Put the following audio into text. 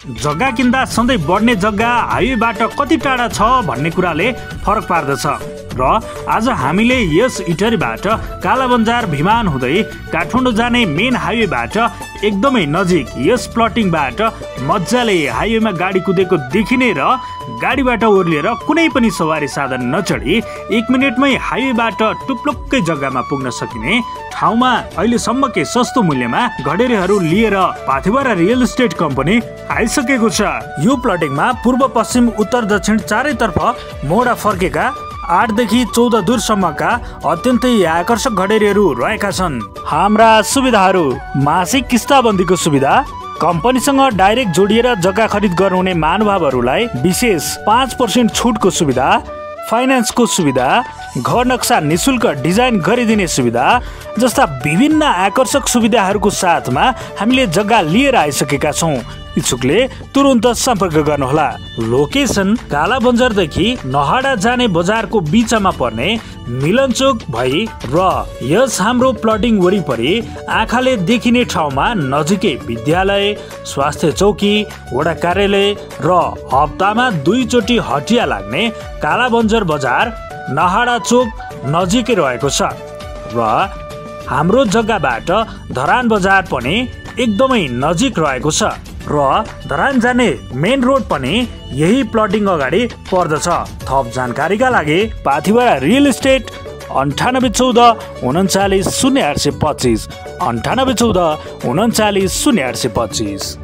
जग्गा किन्दा सधैँ बढ्ने जग्गा हाइवेबाट कति टाढा छ भन्ने कुराले फरक पार्दछ र आज हामीले यस इटरीबाट कालाबंजार भिमान हुँदै काठमाडौँ जाने मेन हाइवेबाट एकदमै नजिक यस प्लटिङबाट मजाले हाइवेमा गाडी कुदेको देखिने र गाडीबाट ओर्लिएर कुनै पनि सवारी साधन नचढी 1 मिनेटमै हाइवेबाट टुप्लुक्कै जग्गामा पुग्न सकिने ठाउँमा अहिलेसम्मकै सस्तो मूल्यमा घडेरीहरू लिएर पाथिभरा रियल एस्टेट कम्पनी आइसकेको छ। यो प्लटिङमा पूर्व पश्चिम उत्तर दक्षिण चारैतर्फ मोडा फर्केका 8 देखि 14 दूरसम्मका अत्यन्तै आकर्षक घडेरीहरू रहेका छन्। हाम्रा सुविधाहरू: मासिक किस्ताबन्दीको सुविधा, कम्पनीसँग डाइरेक्ट जोडिएर जग्गा खरिद गर्नुहुने महानुभावहरूलाई विशेष 5% छुटको सुविधा, फाइनान्सको सुविधा, घर नक्सा निशुल्क डिजाइन गरिदिने सुविधा जस्ता विभिन्न आकर्षक सुविधाहरूको साथमा हामीले जग्गा लिएर आइसकेका छौँ। इच्छुकले तुरुन्त सम्पर्क गर्नुहोला। लोकेसन कालाबंजारदेखि नहाडा जाने बजारको बीचमा पर्ने मिलनचोक भई र यस हाम्रो प्लटिङ वरिपरि आँखाले देखिने ठाउँमा नजिकै विद्यालय, स्वास्थ्य चौकी, वडा कार्यालय र हप्तामा 2 चोटि हटिया लाग्ने कालाबंजार बजार नहाडा चोक नजिकै रहेको छ र हाम्रो जग्गाबाट धरान बजार पनि एकदमै नजिक रहेको छ र धरान जाने मेन रोड पनि यही प्लटिङ अगाडि पर्दछ। थप जानकारीका लागि पाथिभरा रियल एस्टेट 9814 39 0825 9814 39 0825।